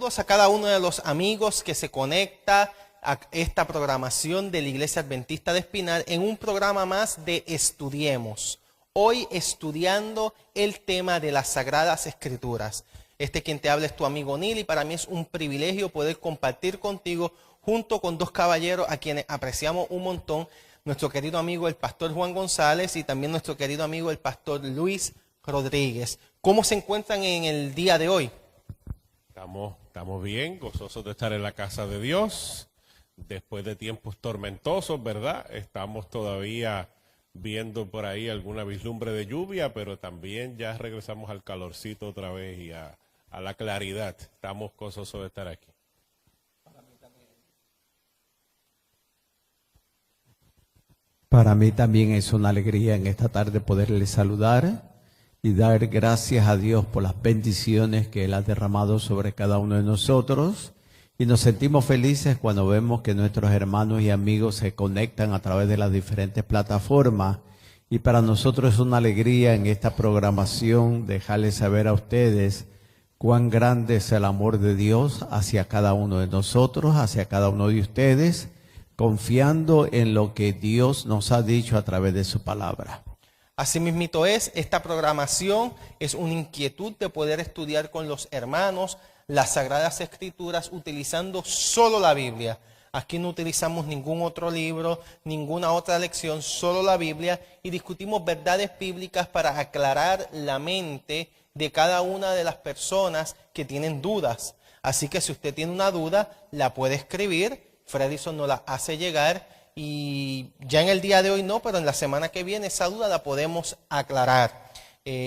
saludos a cada uno de los amigos que se conecta a esta programación de la Iglesia Adventista de Espinal en un programa más de Estudiemos. Hoy estudiando el tema de las Sagradas Escrituras. Quien te habla es tu amigo Neil y para mí es un privilegio poder compartir contigo junto con dos caballeros a quienes apreciamos un montón. Nuestro querido amigo el pastor Juan González y también nuestro querido amigo el pastor Luis Rodríguez. ¿Cómo se encuentran en el día de hoy? Estamos bien, gozosos de estar en la casa de Dios, después de tiempos tormentosos, ¿verdad? Estamos todavía viendo por ahí alguna vislumbre de lluvia, pero también ya regresamos al calorcito otra vez y a la claridad. Estamos gozosos de estar aquí. Para mí también es una alegría en esta tarde poderles saludar y dar gracias a Dios por las bendiciones que Él ha derramado sobre cada uno de nosotros. Y nos sentimos felices cuando vemos que nuestros hermanos y amigos se conectan a través de las diferentes plataformas. Y para nosotros es una alegría en esta programación dejarles saber a ustedes cuán grande es el amor de Dios hacia cada uno de nosotros, hacia cada uno de ustedes, confiando en lo que Dios nos ha dicho a través de su palabra. Así mismito es, esta programación es una inquietud de poder estudiar con los hermanos las Sagradas Escrituras utilizando solo la Biblia. Aquí no utilizamos ningún otro libro, ninguna otra lección, solo la Biblia y discutimos verdades bíblicas para aclarar la mente de cada una de las personas que tienen dudas. Así que si usted tiene una duda, la puede escribir, Fredison nos la hace llegar. Y ya en el día de hoy no, pero en la semana que viene esa duda la podemos aclarar.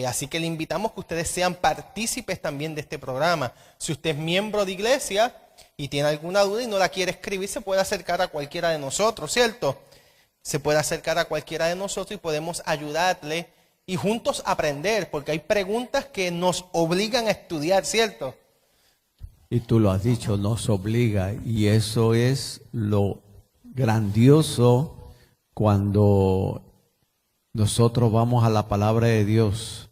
Así que le invitamos que ustedes sean partícipes también de este programa. Si usted es miembro de iglesia y tiene alguna duda y no la quiere escribir, se puede acercar a cualquiera de nosotros, ¿cierto? Se puede acercar a cualquiera de nosotros y podemos ayudarle y juntos aprender, porque hay preguntas que nos obligan a estudiar, ¿cierto? Y tú lo has dicho, nos obliga, y eso es lo grandioso cuando nosotros vamos a la palabra de Dios.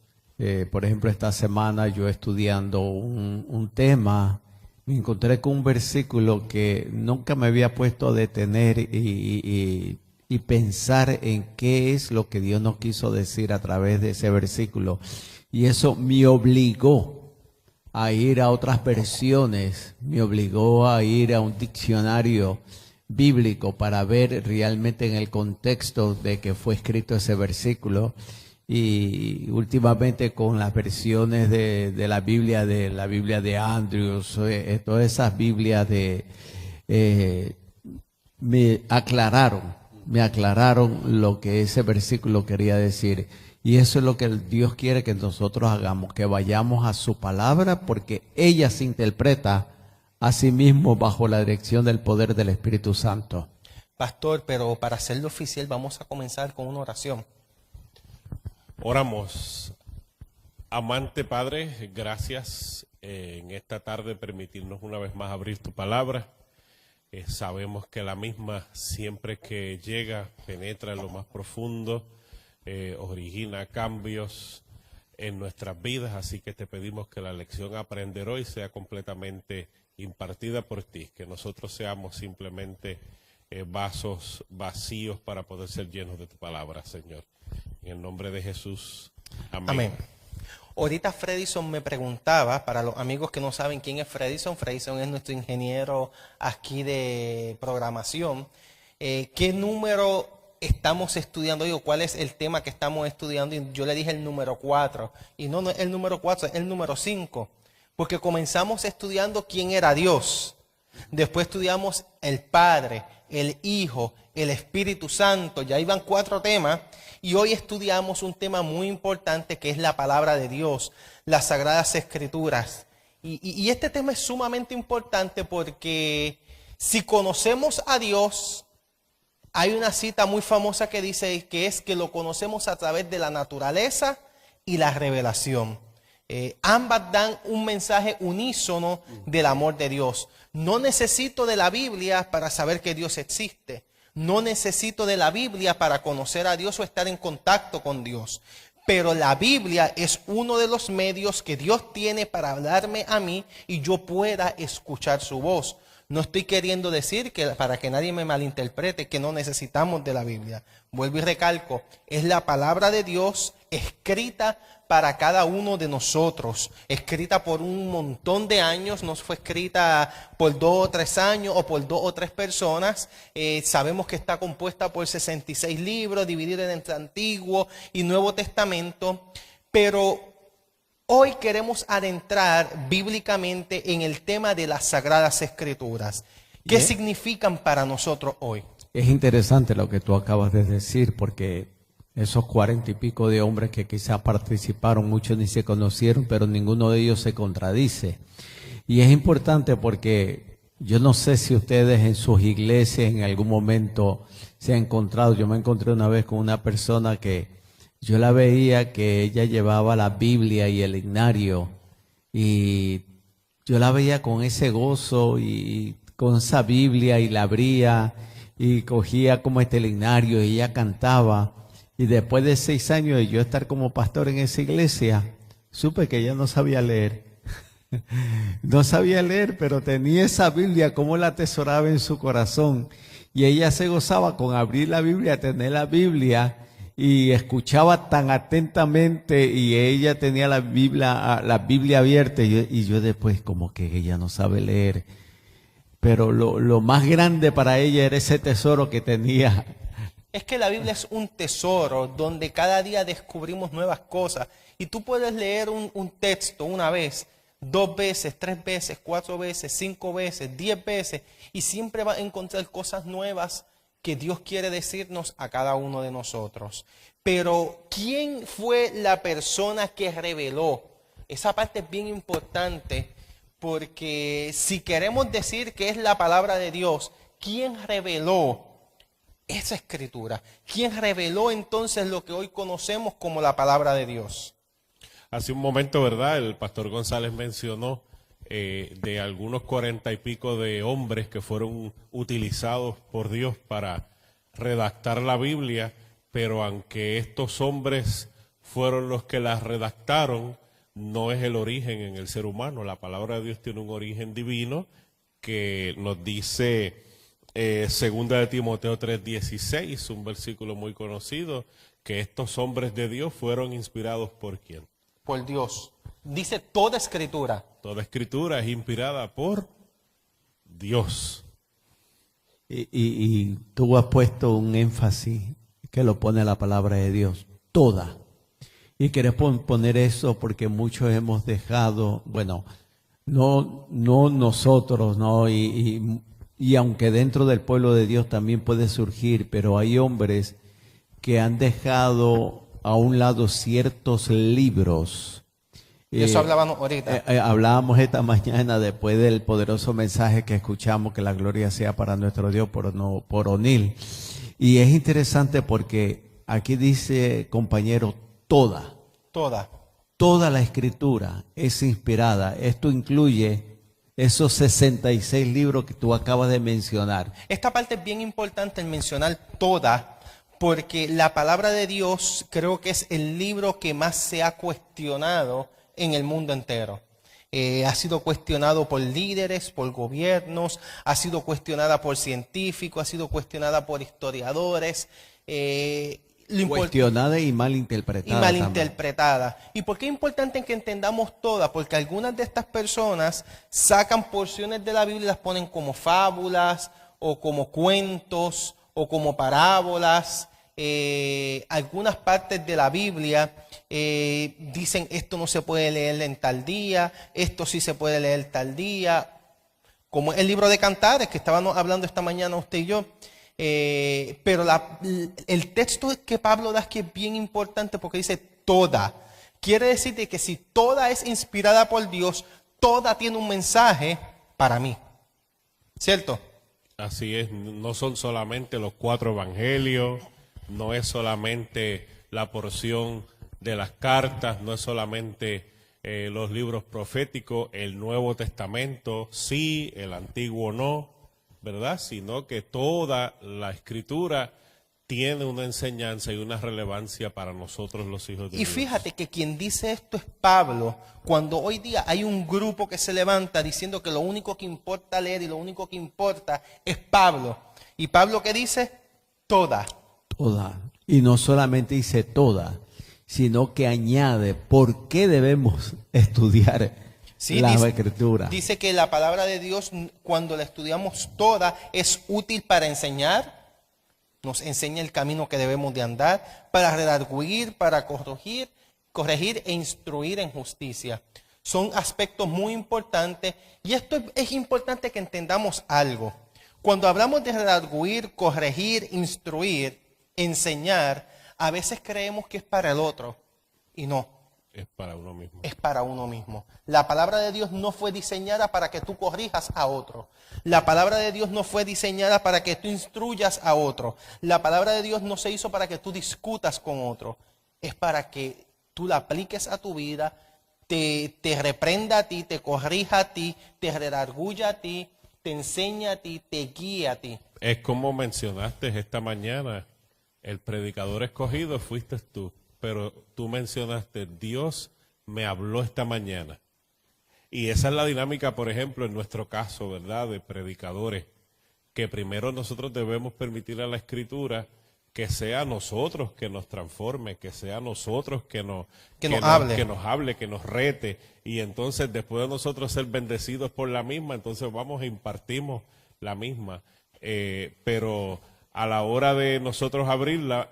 Por ejemplo, esta semana yo estudiando un tema, me encontré con un versículo que nunca me había puesto a detener y pensar en qué es lo que Dios nos quiso decir a través de ese versículo. Y eso me obligó a ir a otras versiones, me obligó a ir a un diccionario bíblico para ver realmente en el contexto de que fue escrito ese versículo. Y últimamente con las versiones de la Biblia de Andrews, todas esas Biblias me aclararon lo que ese versículo quería decir. Y eso es lo que Dios quiere que nosotros hagamos, que vayamos a su palabra, porque ella se interpreta asimismo bajo la dirección del poder del Espíritu Santo. Pastor, pero para hacerlo oficial vamos a comenzar con una oración. Oramos. Amante Padre, gracias en esta tarde permitirnos una vez más abrir tu palabra. Sabemos que la misma siempre que llega penetra en lo más profundo, origina cambios en nuestras vidas, así que te pedimos que la lección a aprender hoy sea completamente impartida por ti, que nosotros seamos simplemente vasos vacíos para poder ser llenos de tu palabra, Señor. En el nombre de Jesús. Amén. Amén. Ahorita Fredison me preguntaba, para los amigos que no saben quién es Fredison es nuestro ingeniero aquí de programación, ¿qué número estamos estudiando hoy o cuál es el tema que estamos estudiando? Y yo le dije el número 4, y no es el número 4, es el número 5. Porque comenzamos estudiando quién era Dios, después estudiamos el Padre, el Hijo, el Espíritu Santo, ya iban 4 temas, y hoy estudiamos un tema muy importante que es la palabra de Dios, las Sagradas Escrituras. Y este tema es sumamente importante porque si conocemos a Dios, hay una cita muy famosa que dice que es que lo conocemos a través de la naturaleza y la revelación. Ambas dan un mensaje unísono del amor de Dios. No necesito de la Biblia para saber que Dios existe. No necesito de la Biblia para conocer a Dios o estar en contacto con Dios. pero la Biblia es uno de los medios que Dios tiene para hablarme a mí y yo pueda escuchar su voz. No estoy queriendo decir que, para que nadie me malinterprete, que no necesitamos de la Biblia. Vuelvo y recalco, es la palabra de Dios escrita para cada uno de nosotros, escrita por un montón de años, no fue escrita por 2 o 3 años o por 2 o 3 personas. Sabemos que está compuesta por 66 libros, divididos entre Antiguo y Nuevo Testamento, pero hoy queremos adentrar bíblicamente en el tema de las Sagradas Escrituras. ¿Qué significan para nosotros hoy? Es interesante lo que tú acabas de decir, porque esos 40 y pico de hombres que quizás participaron, muchos ni se conocieron, pero ninguno de ellos se contradice. Y es importante porque yo no sé si ustedes en sus iglesias en algún momento se han encontrado. Yo me encontré una vez con una persona que yo la veía que ella llevaba la Biblia y el himnario, y yo la veía con ese gozo y con esa Biblia, y la abría y cogía como el himnario y ella cantaba. Y después de 6 años de yo estar como pastor en esa iglesia, supe que ella no sabía leer. No sabía leer, pero tenía esa Biblia, como la atesoraba en su corazón. Y ella se gozaba con abrir la Biblia, tener la Biblia, y escuchaba tan atentamente, y ella tenía la Biblia abierta, y yo después como que ella no sabe leer. Pero lo más grande para ella era ese tesoro que tenía. Es que la Biblia es un tesoro donde cada día descubrimos nuevas cosas. Y tú puedes leer un texto una vez, 2 veces, 3 veces, 4 veces, 5 veces, 10 veces, y siempre vas a encontrar cosas nuevas que Dios quiere decirnos a cada uno de nosotros. Pero, ¿quién fue la persona que reveló? Esa parte es bien importante, porque si queremos decir que es la palabra de Dios, ¿quién reveló esa escritura? ¿Quién reveló entonces lo que hoy conocemos como la palabra de Dios? Hace un momento, ¿verdad? El pastor González mencionó de algunos 40 y pico de hombres que fueron utilizados por Dios para redactar la Biblia, pero aunque estos hombres fueron los que la redactaron, no es el origen en el ser humano. La palabra de Dios tiene un origen divino que nos dice segunda de Timoteo 3:16, un versículo muy conocido, que estos hombres de Dios fueron inspirados ¿por quién? Por Dios. Dice toda escritura. Toda escritura es inspirada por Dios. Y tú has puesto un énfasis que lo pone la palabra de Dios, toda. Y queremos poner eso porque muchos hemos dejado, bueno, no nosotros, ¿no? Y aunque dentro del pueblo de Dios también puede surgir, pero hay hombres que han dejado a un lado ciertos libros. Y eso hablábamos ahorita. Hablábamos esta mañana después del poderoso mensaje que escuchamos, que la gloria sea para nuestro Dios por O'Neill. Y es interesante porque aquí dice, compañero, toda la escritura es inspirada. Esto incluye esos 66 libros que tú acabas de mencionar. Esta parte es bien importante el mencionar toda, porque la palabra de Dios creo que es el libro que más se ha cuestionado en el mundo entero. Ha sido cuestionado por líderes, por gobiernos, ha sido cuestionada por científicos, ha sido cuestionada por historiadores. Cuestionada y malinterpretada. ¿Y por qué es importante que entendamos toda? Porque algunas de estas personas sacan porciones de la Biblia y las ponen como fábulas, o como cuentos, o como parábolas. Algunas partes de la Biblia dicen esto no se puede leer en tal día, esto sí se puede leer tal día, como el libro de Cantares que estábamos hablando esta mañana usted y yo. Pero el texto que Pablo da es que es bien importante porque dice toda. Quiere decir de que si toda es inspirada por Dios, toda tiene un mensaje para mí. ¿Cierto? Así es, no son solamente los 4 evangelios, no es solamente la porción de las cartas, no es solamente los libros proféticos, el Nuevo Testamento sí, el Antiguo no, ¿verdad? Sino que toda la escritura tiene una enseñanza y una relevancia para nosotros los hijos de Y Dios. fíjate que quien dice esto es Pablo, cuando hoy día hay un grupo que se levanta diciendo que lo único que importa leer y lo único que importa es Pablo. ¿Y Pablo qué dice? Toda. Toda. Y no solamente dice toda, sino que añade por qué debemos estudiar Sí, la dice, Escritura. dice que la palabra de Dios, cuando la estudiamos toda, es útil para enseñar, nos enseña el camino que debemos de andar, para redarguir, para corregir e instruir en justicia. Son aspectos muy importantes y esto es importante que entendamos algo. Cuando hablamos de redarguir, corregir, instruir, enseñar, a veces creemos que es para el otro y no. Es para uno mismo. Es para uno mismo. La palabra de Dios no fue diseñada para que tú corrijas a otro. La palabra de Dios no fue diseñada para que tú instruyas a otro. La palabra de Dios no se hizo para que tú discutas con otro. Es para que tú la apliques a tu vida, te reprenda a ti, te corrija a ti, te redarguya a ti, te enseña a ti, te guía a ti. Es como mencionaste esta mañana, el predicador escogido fuiste tú, pero tú mencionaste, Dios me habló esta mañana. Y esa es la dinámica, por ejemplo, en nuestro caso, ¿verdad?, de predicadores, que primero nosotros debemos permitir a la Escritura que sea nosotros que nos transforme, que sea nosotros que nos hable, que nos rete, y entonces después de nosotros ser bendecidos por la misma, entonces vamos e impartimos la misma. Pero a la hora de nosotros abrirla,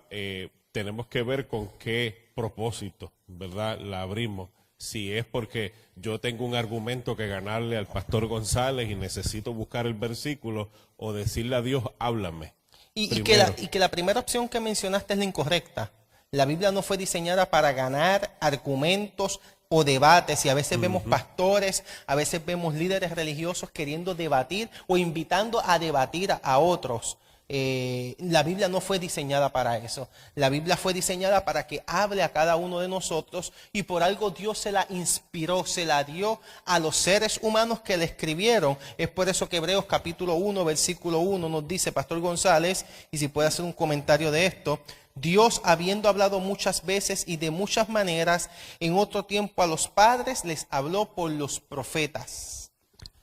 tenemos que ver con qué propósito, ¿verdad?, la abrimos. Si es porque yo tengo un argumento que ganarle al pastor González y necesito buscar el versículo, o decirle a Dios, háblame. Y que la primera opción que mencionaste es la incorrecta. La Biblia no fue diseñada para ganar argumentos o debates, y a veces vemos pastores, a veces vemos líderes religiosos queriendo debatir o invitando a debatir a otros. La Biblia no fue diseñada para eso. La Biblia fue diseñada para que hable a cada uno de nosotros, y por algo Dios se la inspiró, se la dio a los seres humanos que le escribieron. Es por eso que Hebreos capítulo 1, versículo 1 nos dice, Pastor González, y si puede hacer un comentario de esto: Dios, habiendo hablado muchas veces y de muchas maneras en otro tiempo a los padres, les habló por los profetas.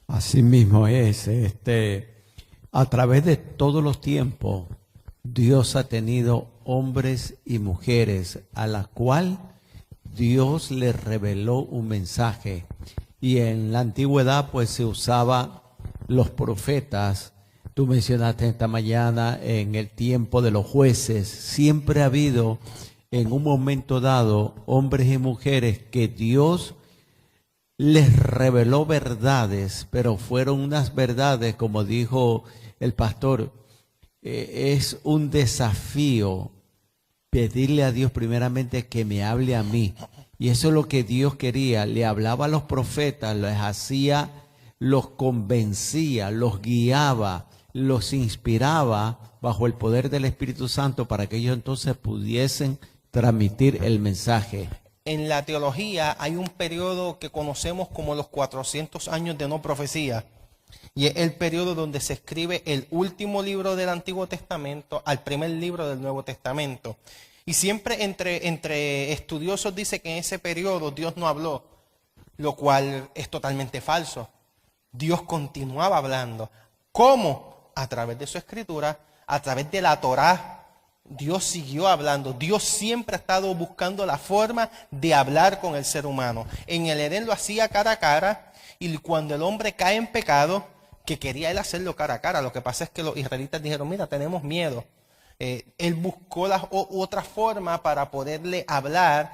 Así mismo es, a través de todos los tiempos, Dios ha tenido hombres y mujeres a la cual Dios les reveló un mensaje. Y en la antigüedad pues se usaba los profetas. Tú mencionaste esta mañana en el tiempo de los jueces. Siempre ha habido en un momento dado hombres y mujeres que Dios les reveló verdades, pero fueron unas verdades, como dijo el pastor, es un desafío pedirle a Dios primeramente que me hable a mí. Y eso es lo que Dios quería. Le hablaba a los profetas, les hacía, los convencía, los guiaba, los inspiraba bajo el poder del Espíritu Santo para que ellos entonces pudiesen transmitir el mensaje. En la teología hay un periodo que conocemos como los 400 años de no profecía. Y es el periodo donde se escribe el último libro del Antiguo Testamento al primer libro del Nuevo Testamento. Y siempre entre estudiosos dice que en ese periodo Dios no habló, lo cual es totalmente falso. Dios continuaba hablando. ¿Cómo? A través de su escritura, a través de la Torá. Dios siguió hablando. Dios siempre ha estado buscando la forma de hablar con el ser humano. En el Edén lo hacía cara a cara, y cuando el hombre cae en pecado, que quería él hacerlo cara a cara, lo que pasa es que los israelitas dijeron, mira, tenemos miedo. Él buscó otra forma para poderle hablar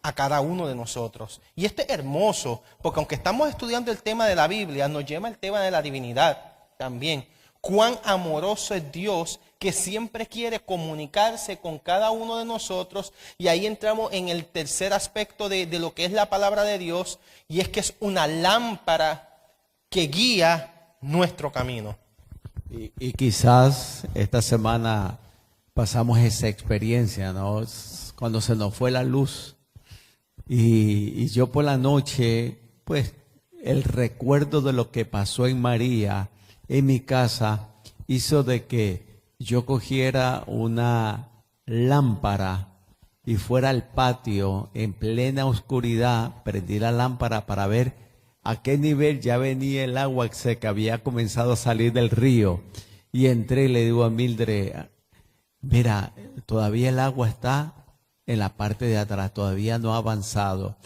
a cada uno de nosotros. Y esto es hermoso, porque aunque estamos estudiando el tema de la Biblia, nos lleva el tema de la divinidad también. Cuán amoroso es Dios, que siempre quiere comunicarse con cada uno de nosotros. Y ahí entramos en el tercer aspecto de lo que es la palabra de Dios, y es que es una lámpara que guía nuestro camino. Y quizás esta semana pasamos esa experiencia, ¿no? Cuando se nos fue la luz y yo por la noche, pues el recuerdo de lo que pasó en María, en mi casa, hizo de que yo cogiera una lámpara y fuera al patio en plena oscuridad, prendí la lámpara para ver a qué nivel ya venía el agua que había comenzado a salir del río. Y entré y le digo a Mildred, mira, todavía el agua está en la parte de atrás, todavía no ha avanzado.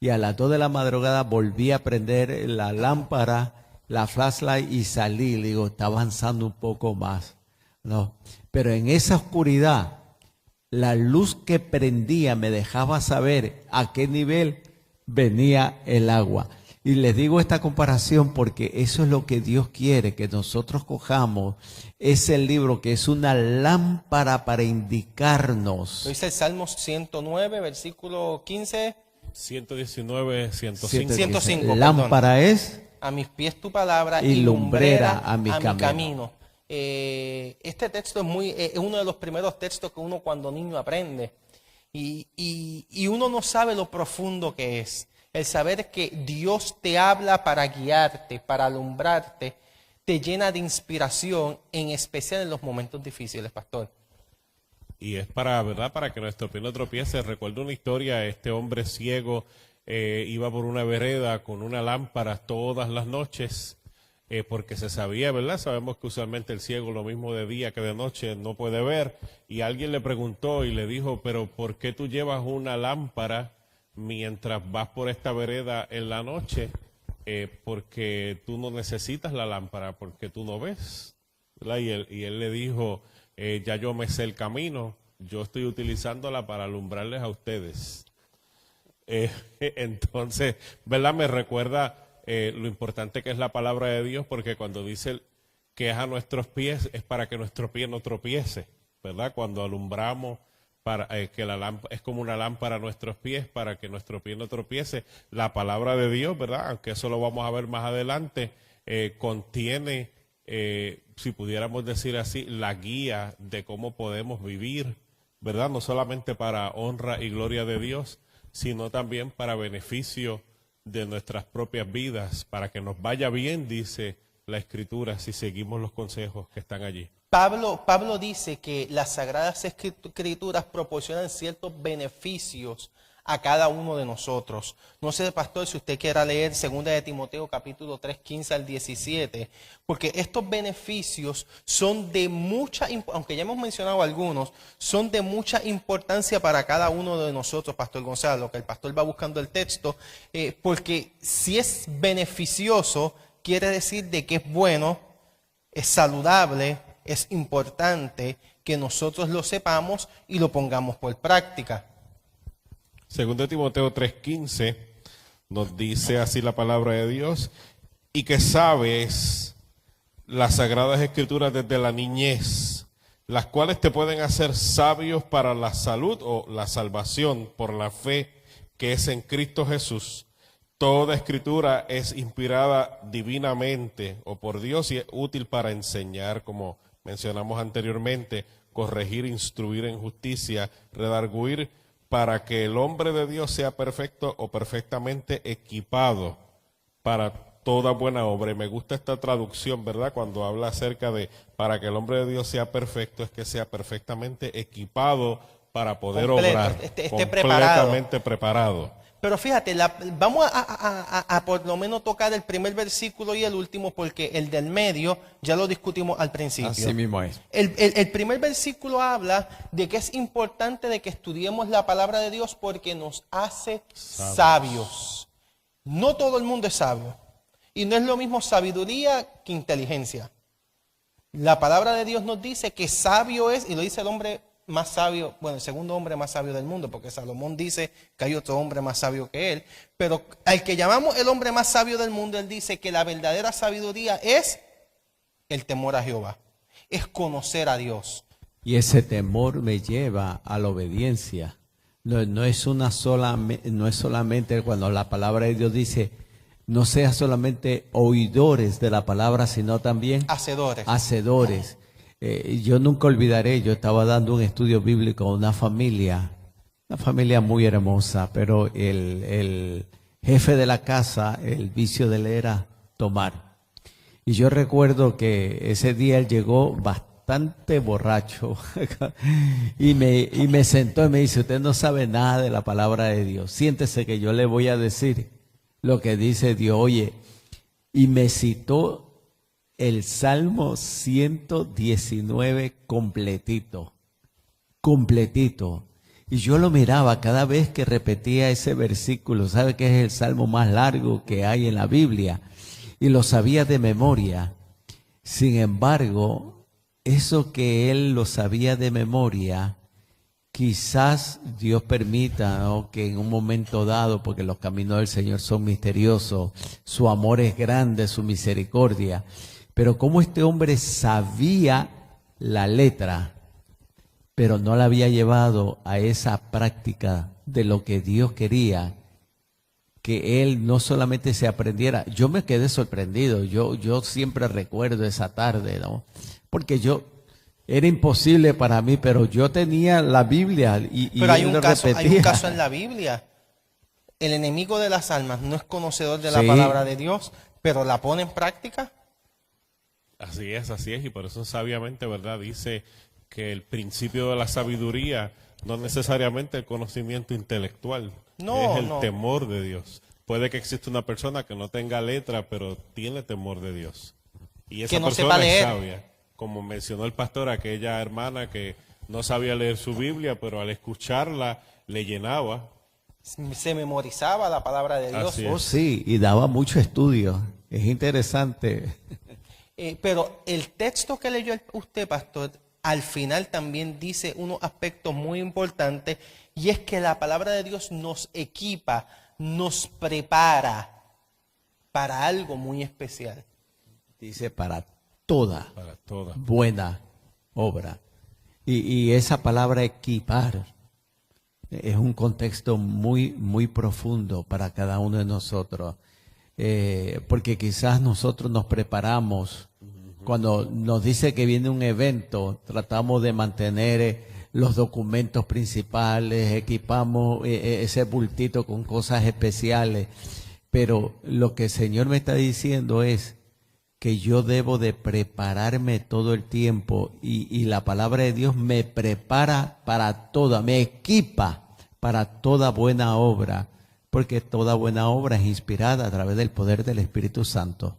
Y a las 2 de la madrugada volví a prender la lámpara, la flashlight y salí. Le digo, está avanzando un poco más. No, pero en esa oscuridad, la luz que prendía me dejaba saber a qué nivel venía el agua. Y les digo esta comparación porque eso es lo que Dios quiere, que nosotros cojamos ese libro que es una lámpara para indicarnos. Lo dice el Salmo 109, versículo 15. 119, 105. 105, lámpara es a mis pies tu palabra y lumbrera a mi camino. Este texto es uno de los primeros textos que uno cuando niño aprende. Y uno no sabe lo profundo que es. El saber que Dios te habla para guiarte, para alumbrarte, te llena de inspiración, en especial en los momentos difíciles, pastor. Y es para, ¿verdad? Para que nuestro pie no tropiece. Recuerdo una historia, este hombre ciego iba por una vereda con una lámpara todas las noches, porque se sabía, ¿verdad? Sabemos que usualmente el ciego lo mismo de día que de noche no puede ver. Y alguien le preguntó y le dijo, pero ¿por qué tú llevas una lámpara mientras vas por esta vereda en la noche? Porque tú no necesitas la lámpara, porque tú no ves, ¿verdad? Y él le dijo, ya yo me sé el camino, yo estoy utilizándola para alumbrarles a ustedes. Entonces, ¿verdad? Me recuerda lo importante que es la palabra de Dios, porque cuando dice que es a nuestros pies, es para que nuestro pie no tropiece, ¿verdad? Cuando alumbramos, para que la lámpara es como una lámpara a nuestros pies para que nuestro pie no tropiece. La palabra de Dios, ¿verdad? Aunque eso lo vamos a ver más adelante, contiene, si pudiéramos decir así, la guía de cómo podemos vivir, ¿verdad? No solamente para honra y gloria de Dios, sino también para beneficio de nuestras propias vidas, para que nos vaya bien, dice la Escritura, si seguimos los consejos que están allí. Pablo dice que las Sagradas Escrituras proporcionan ciertos beneficios a cada uno de nosotros. No sé, pastor, si usted quiera leer 2 de Timoteo capítulo 3, 15 al 17, porque estos beneficios son de mucha, aunque ya hemos mencionado algunos, son de mucha importancia para cada uno de nosotros, pastor Gonzalo, que el pastor va buscando el texto, porque si es beneficioso, quiere decir de que es bueno, es saludable, es importante que nosotros lo sepamos y lo pongamos por práctica. 2 Timoteo 3:15 nos dice así la palabra de Dios, y que sabes las Sagradas Escrituras desde la niñez, las cuales te pueden hacer sabios para la salud o la salvación por la fe que es en Cristo Jesús. Toda escritura es inspirada divinamente o por Dios y es útil para enseñar, como mencionamos anteriormente, corregir, instruir en justicia, redarguir, para que el hombre de Dios sea perfecto o perfectamente equipado para toda buena obra. Y me gusta esta traducción, ¿verdad? Cuando habla acerca de para que el hombre de Dios sea perfecto, es que sea perfectamente equipado para poder obrar, esté completamente preparado. Pero fíjate, vamos a por lo menos tocar el primer versículo y el último, porque el del medio ya lo discutimos al principio. Así mismo es. El primer versículo habla de que es importante de que estudiemos la palabra de Dios porque nos hace sabios. No todo el mundo es sabio. Y no es lo mismo sabiduría que inteligencia. La palabra de Dios nos dice que sabio es, y lo dice el hombre más sabio, bueno, el segundo hombre más sabio del mundo, porque Salomón dice que hay otro hombre más sabio que él, pero al que llamamos el hombre más sabio del mundo, él dice que la verdadera sabiduría es el temor a Jehová, es conocer a Dios. Y ese temor me lleva a la obediencia. No es solamente cuando la palabra de Dios dice, no seas solamente oidores de la palabra, sino también hacedores. Yo nunca olvidaré, yo estaba dando un estudio bíblico a una familia muy hermosa, pero el jefe de la casa, el vicio de él era tomar. Y yo recuerdo que ese día él llegó bastante borracho y me sentó y me dice, usted no sabe nada de la palabra de Dios, siéntese que yo le voy a decir lo que dice Dios. Oye, y me citó el Salmo 119 completito. Y yo lo miraba cada vez que repetía ese versículo. ¿Sabe que es el salmo más largo que hay en la Biblia? Y lo sabía de memoria. Sin embargo, eso que él lo sabía de memoria, quizás Dios permita, ¿no?, que en un momento dado, porque los caminos del Señor son misteriosos, su amor es grande, su misericordia. Pero como este hombre sabía la letra, pero no la había llevado a esa práctica de lo que Dios quería, que él no solamente se aprendiera. Yo me quedé sorprendido, yo siempre recuerdo esa tarde, ¿no? Porque era imposible para mí, pero yo tenía la Biblia y pero hay él un lo caso repetía. en la Biblia. El enemigo de las almas no es conocedor de la Sí. palabra de Dios, pero la pone en práctica. Así es, y por eso sabiamente, ¿verdad? Dice que el principio de la sabiduría no necesariamente el conocimiento intelectual, No, es el no. temor de Dios. Puede que exista una persona que no tenga letra, pero tiene temor de Dios. Y esa Que no persona sepa es leer. sabia. Como mencionó el pastor, aquella hermana que no sabía leer su Biblia, pero al escucharla le llenaba. Se memorizaba la palabra de Dios. Así Oh, es. sí, y daba mucho estudio. Es interesante. Pero el texto que leyó usted, pastor, al final también dice unos aspectos muy importantes, y es que la palabra de Dios nos equipa, nos prepara para algo muy especial. Dice para toda Para todas. buena obra. Y esa palabra equipar es un contexto muy, muy profundo para cada uno de nosotros. Porque quizás nosotros nos preparamos. Cuando nos dice que viene un evento, tratamos de mantener los documentos principales, equipamos ese bultito con cosas especiales. Pero lo que el Señor me está diciendo es que yo debo de prepararme todo el tiempo y la palabra de Dios me prepara para toda, me equipa para toda buena obra, porque toda buena obra es inspirada a través del poder del Espíritu Santo.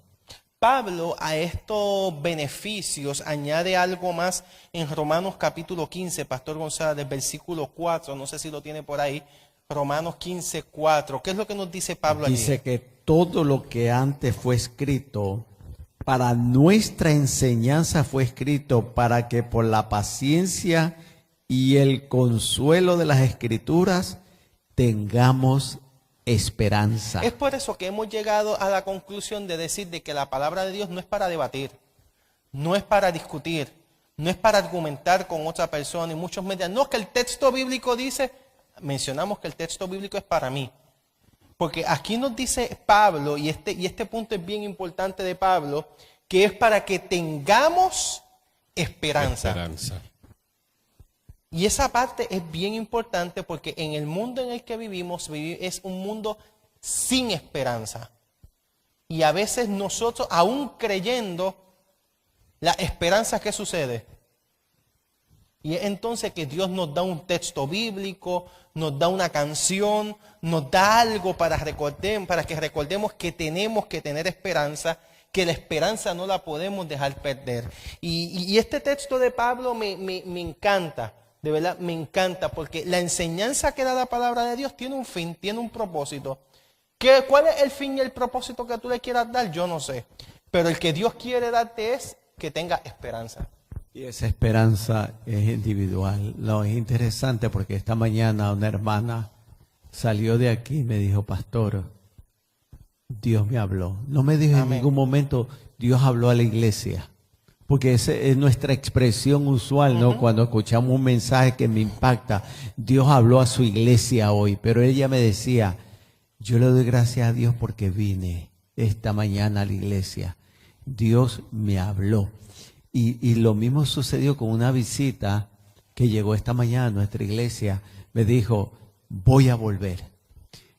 Pablo a estos beneficios añade algo más en Romanos capítulo 15, Pastor González, versículo 4, no sé si lo tiene por ahí, Romanos 15, 4. ¿Qué es lo que nos dice Pablo allí? Dice que todo lo que antes fue escrito para nuestra enseñanza fue escrito para que por la paciencia y el consuelo de las Escrituras tengamos esperanza. Es por eso que hemos llegado a la conclusión de decir de que la palabra de Dios no es para debatir, no es para discutir, no es para argumentar con otra persona y muchos me dirán, no, que el texto bíblico dice, mencionamos que el texto bíblico es para mí. Porque aquí nos dice Pablo, y este punto es bien importante de Pablo, que es para que tengamos esperanza. Y esa parte es bien importante porque en el mundo en el que vivimos es un mundo sin esperanza. Y a veces nosotros, aún creyendo, la esperanza, ¿qué sucede? Y es entonces que Dios nos da un texto bíblico, nos da una canción, nos da algo para que recordemos que tenemos que tener esperanza, que la esperanza no la podemos dejar perder. Y este texto de Pablo me encanta, de verdad me encanta, porque la enseñanza que da la palabra de Dios tiene un fin, tiene un propósito. ¿Cuál es el fin y el propósito que tú le quieras dar? Yo no sé. Pero el que Dios quiere darte es que tenga esperanza. Y esa esperanza es individual. Lo es interesante porque esta mañana una hermana salió de aquí y me dijo, pastor, Dios me habló. No me dijo en ningún momento, Dios habló a la iglesia. Porque esa es nuestra expresión usual, ¿no? Cuando escuchamos un mensaje que me impacta, Dios habló a su iglesia hoy. Pero ella me decía, yo le doy gracias a Dios porque vine esta mañana a la iglesia. Dios me habló. Y lo mismo sucedió con una visita que llegó esta mañana a nuestra iglesia. Me dijo, voy a volver.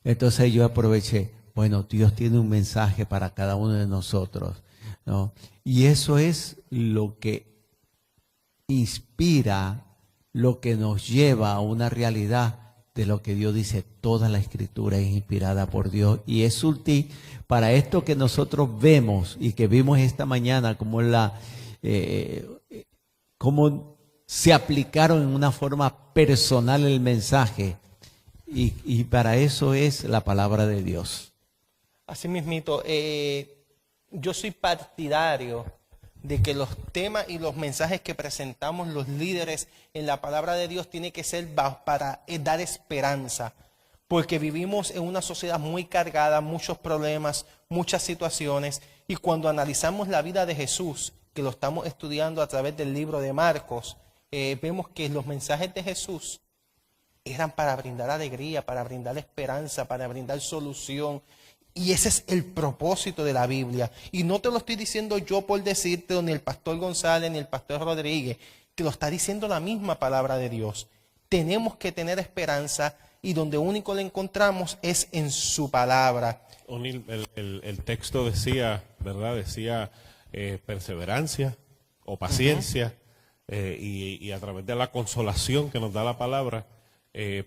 Entonces yo aproveché, bueno, Dios tiene un mensaje para cada uno de nosotros, ¿no? Y eso es lo que inspira lo que nos lleva a una realidad de lo que Dios dice. Toda la escritura es inspirada por Dios y es útil para esto que nosotros vemos y que vimos esta mañana, como cómo se aplicaron en una forma personal el mensaje, y para eso es la palabra de Dios. Así mismito, yo soy partidario de que los temas y los mensajes que presentamos los líderes en la palabra de Dios tiene que ser para dar esperanza, porque vivimos en una sociedad muy cargada, muchos problemas, muchas situaciones, y cuando analizamos la vida de Jesús, que lo estamos estudiando a través del libro de Marcos, vemos que los mensajes de Jesús eran para brindar alegría, para brindar esperanza, para brindar solución. Y ese es el propósito de la Biblia. Y no te lo estoy diciendo yo por decirte, ni el pastor González, ni el pastor Rodríguez, que lo está diciendo la misma palabra de Dios. Tenemos que tener esperanza y donde único la encontramos es en su palabra. El texto decía, ¿verdad? Decía perseverancia o paciencia, y a través de la consolación que nos da la palabra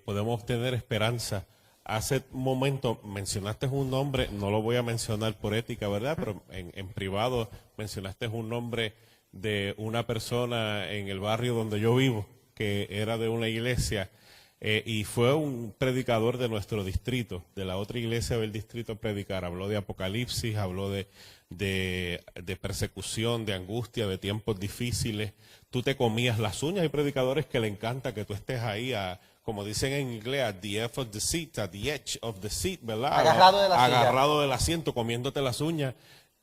podemos obtener esperanza. Hace un momento mencionaste un nombre, no lo voy a mencionar por ética, ¿verdad? Pero en privado mencionaste un nombre de una persona en el barrio donde yo vivo, que era de una iglesia, y fue un predicador de nuestro distrito, de la otra iglesia del distrito predicar. Habló de Apocalipsis, habló de persecución, de angustia, de tiempos difíciles. Tú te comías las uñas. Hay predicadores que le encanta que tú estés ahí como dicen en inglés, at the edge of the seat, at the edge of the seat, ¿verdad? Agarrado del asiento, comiéndote las uñas.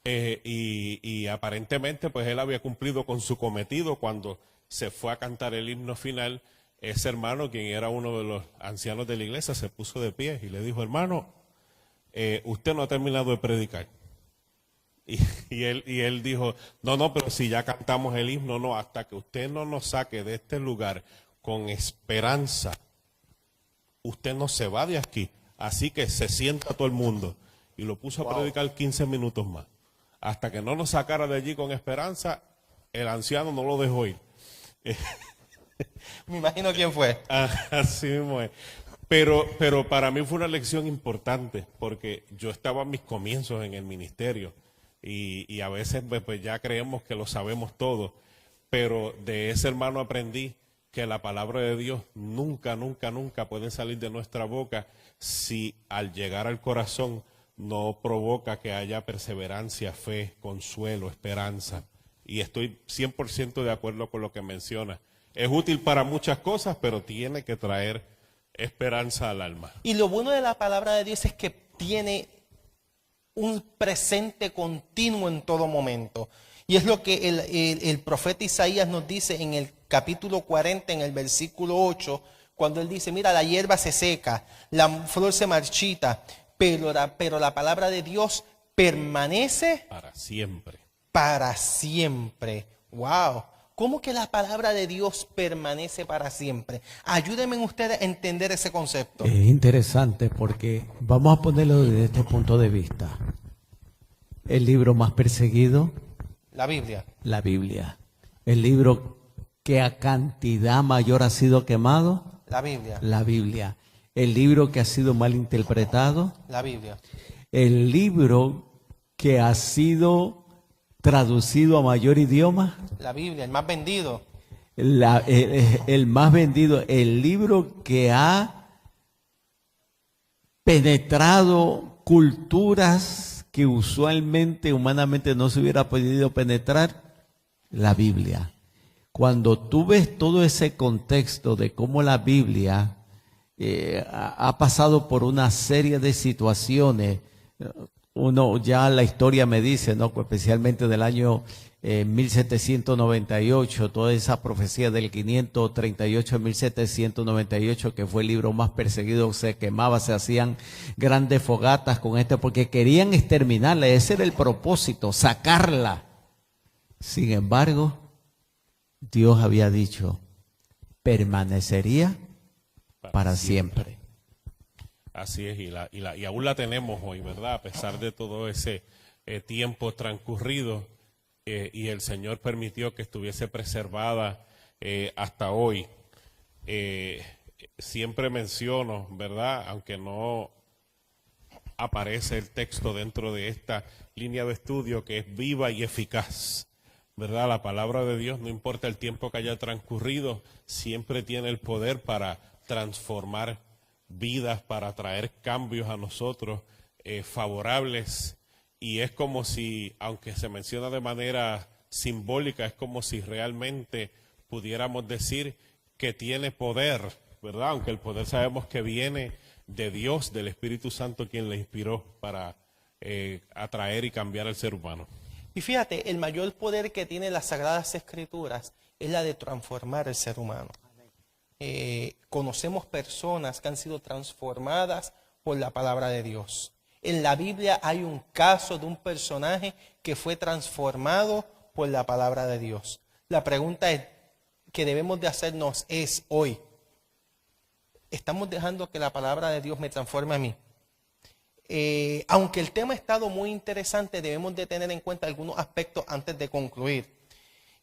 Y aparentemente, pues él había cumplido con su cometido cuando se fue a cantar el himno final. Ese hermano, quien era uno de los ancianos de la iglesia, se puso de pie y le dijo: hermano, usted no ha terminado de predicar. Y él dijo: no, pero si ya cantamos el himno, no, hasta que usted no nos saque de este lugar con esperanza, usted no se va de aquí. Así que se sienta todo el mundo. Y lo puso a predicar 15 minutos más. Hasta que no nos sacara de allí con esperanza, el anciano no lo dejó ir. Me imagino quién fue. Así mismo es. Pero para mí fue una lección importante, porque yo estaba en mis comienzos en el ministerio y a veces pues ya creemos que lo sabemos todo, pero de ese hermano aprendí que la palabra de Dios nunca puede salir de nuestra boca si al llegar al corazón no provoca que haya perseverancia, fe, consuelo, esperanza. Y estoy 100% de acuerdo con lo que menciona. Es útil para muchas cosas, pero tiene que traer esperanza al alma. Y lo bueno de la palabra de Dios es que tiene un presente continuo en todo momento. Y es lo que el profeta Isaías nos dice en el capítulo 40, en el versículo 8, cuando él dice: mira, la hierba se seca, la flor se marchita, pero la palabra de Dios permanece para siempre. Para siempre. ¡Wow! ¿Cómo que la palabra de Dios permanece para siempre? Ayúdenme ustedes a entender ese concepto. Es interesante porque vamos a ponerlo desde este punto de vista. El libro más perseguido, la Biblia. La Biblia. El libro que a cantidad mayor ha sido quemado, la Biblia. La Biblia. El libro que ha sido mal interpretado, la Biblia. El libro que ha sido traducido a mayor idioma, la Biblia, el más vendido. El más vendido, el libro que ha penetrado culturas que usualmente, humanamente no se hubiera podido penetrar, la Biblia. Cuando tú ves todo ese contexto de cómo la Biblia ha pasado por una serie de situaciones, uno ya la historia me dice, ¿no? Especialmente del año 1798, toda esa profecía del 538 a 1798, que fue el libro más perseguido, se quemaba, se hacían grandes fogatas con porque querían exterminarla, ese era el propósito, sacarla. Sin embargo, Dios había dicho, permanecería para siempre. Así es, y aún la tenemos hoy, ¿verdad? A pesar de todo ese tiempo transcurrido, y el Señor permitió que estuviese preservada hasta hoy. Siempre menciono, ¿verdad? Aunque no aparece el texto dentro de esta línea de estudio, que es viva y eficaz, ¿verdad? La palabra de Dios, no importa el tiempo que haya transcurrido, siempre tiene el poder para transformar vidas, para traer cambios a nosotros favorables, y es como si, aunque se menciona de manera simbólica, es como si realmente pudiéramos decir que tiene poder, ¿verdad? Aunque el poder sabemos que viene de Dios, del Espíritu Santo, quien le inspiró para atraer y cambiar al ser humano. Y fíjate, el mayor poder que tiene las Sagradas Escrituras es la de transformar el ser humano. Conocemos personas que han sido transformadas por la palabra de Dios. En la Biblia hay un caso de un personaje que fue transformado por la palabra de Dios. La pregunta que debemos de hacernos es hoy, ¿estamos dejando que la palabra de Dios me transforme a mí? Aunque el tema ha estado muy interesante, debemos de tener en cuenta algunos aspectos antes de concluir.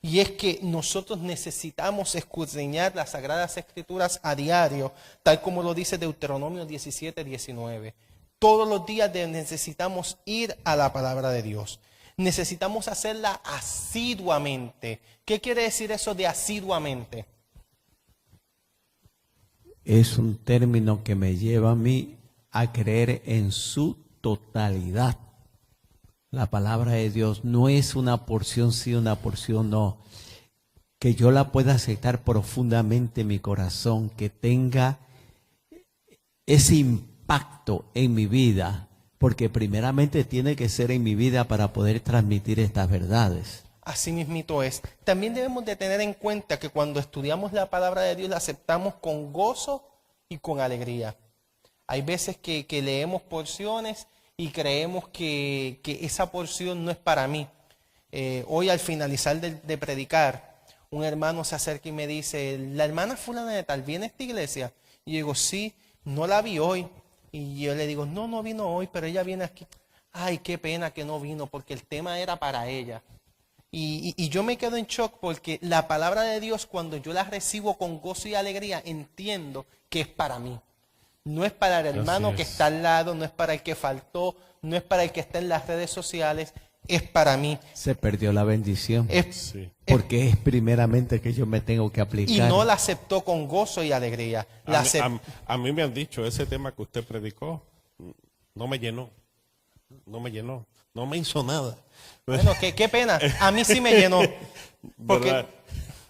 Y es que nosotros necesitamos escudriñar las Sagradas Escrituras a diario, tal como lo dice Deuteronomio 17:19. Todos los días necesitamos ir a la palabra de Dios. Necesitamos hacerla asiduamente. ¿Qué quiere decir eso de asiduamente? Es un término que me lleva a mí a creer en su totalidad. La palabra de Dios no es una porción sí, una porción no. Que yo la pueda aceptar profundamente en mi corazón, que tenga ese impacto en mi vida, porque primeramente tiene que ser en mi vida para poder transmitir estas verdades. Así mismito es. También debemos de tener en cuenta que cuando estudiamos la palabra de Dios la aceptamos con gozo y con alegría. Hay veces que leemos porciones y creemos que esa porción no es para mí. Hoy al finalizar de predicar, un hermano se acerca y me dice, la hermana fulana de tal, ¿viene a esta iglesia? Y yo digo, sí, no la vi hoy. Y yo le digo, no vino hoy, pero ella viene aquí. Ay, qué pena que no vino, porque el tema era para ella. Y yo me quedo en shock porque la palabra de Dios, cuando yo la recibo con gozo y alegría, entiendo que es para mí. No es para el hermano que está al lado, no es para el que faltó, no es para el que está en las redes sociales, es para mí. Se perdió la bendición. Sí. Porque es primeramente que yo me tengo que aplicar. Y no la aceptó con gozo y alegría. A mí me han dicho, ese tema que usted predicó no me llenó, no me hizo nada. Bueno, qué pena, a mí sí me llenó.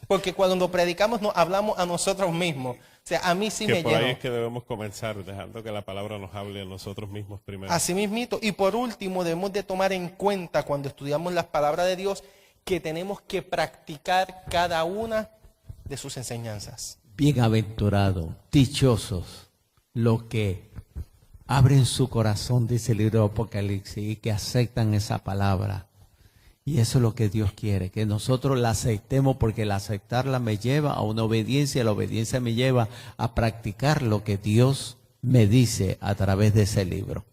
Porque cuando predicamos nos hablamos a nosotros mismos. O sea, a mí sí me llenó. Por ahí es que debemos comenzar, dejando que la palabra nos hable a nosotros mismos primero. Así mismito. Y por último, debemos de tomar en cuenta cuando estudiamos las palabras de Dios que tenemos que practicar cada una de sus enseñanzas. Bienaventurados, dichosos, los que abren su corazón, dice el libro de Apocalipsis, y que aceptan esa palabra. Y eso es lo que Dios quiere, que nosotros la aceptemos, porque el aceptarla me lleva a una obediencia, la obediencia me lleva a practicar lo que Dios me dice a través de ese libro.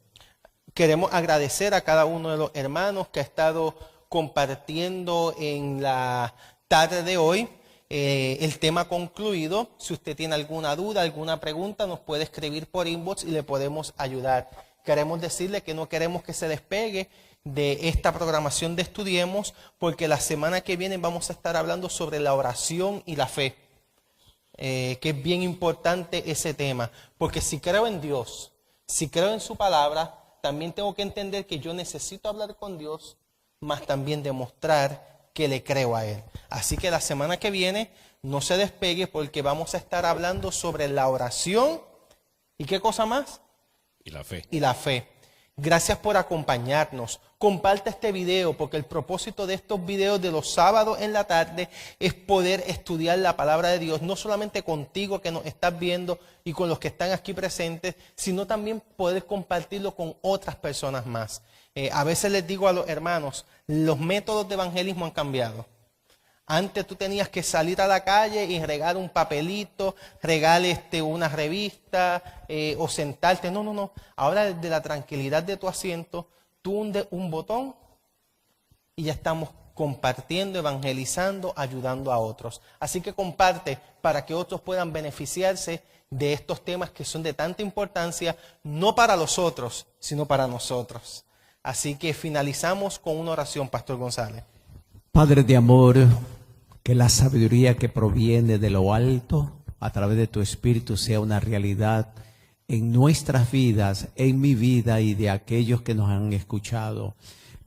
Queremos agradecer a cada uno de los hermanos que ha estado compartiendo en la tarde de hoy. El tema concluido. Si usted tiene alguna duda, alguna pregunta, nos puede escribir por inbox y le podemos ayudar. Queremos decirle que no queremos que se despegue de esta programación de Estudiemos, porque la semana que viene vamos a estar hablando sobre la oración y la fe, que es bien importante ese tema, porque si creo en Dios, si creo en su palabra, también tengo que entender que yo necesito hablar con Dios, más también demostrar que le creo a Él. Así que la semana que viene no se despegue, porque vamos a estar hablando sobre la oración y ¿qué cosa más? Y la fe. Y la fe. Gracias por acompañarnos. Comparte este video, porque el propósito de estos videos de los sábados en la tarde es poder estudiar la palabra de Dios, no solamente contigo que nos estás viendo y con los que están aquí presentes, sino también poder compartirlo con otras personas más. A veces les digo a los hermanos, los métodos de evangelismo han cambiado. Antes tú tenías que salir a la calle y regar un papelito, regar una revista o sentarte. No. Ahora desde la tranquilidad de tu asiento, tú hundes un botón y ya estamos compartiendo, evangelizando, ayudando a otros. Así que comparte para que otros puedan beneficiarse de estos temas que son de tanta importancia, no para los otros, sino para nosotros. Así que finalizamos con una oración, Pastor González. Padre de amor, que la sabiduría que proviene de lo alto, a través de tu Espíritu, sea una realidad en nuestras vidas, en mi vida y de aquellos que nos han escuchado,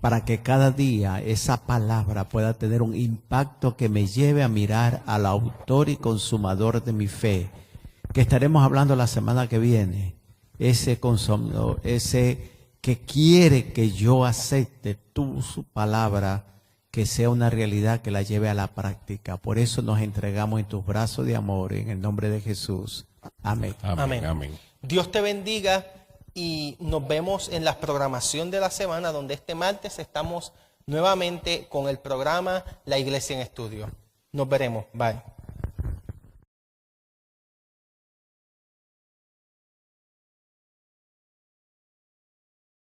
para que cada día esa palabra pueda tener un impacto que me lleve a mirar al autor y consumador de mi fe, que estaremos hablando la semana que viene, ese que quiere que yo acepte su palabra, que sea una realidad que la lleve a la práctica. Por eso nos entregamos en tus brazos de amor, en el nombre de Jesús. Amén. Amén. Amén. Dios te bendiga y nos vemos en la programación de la semana, donde este martes estamos nuevamente con el programa La Iglesia en Estudio. Nos veremos. Bye.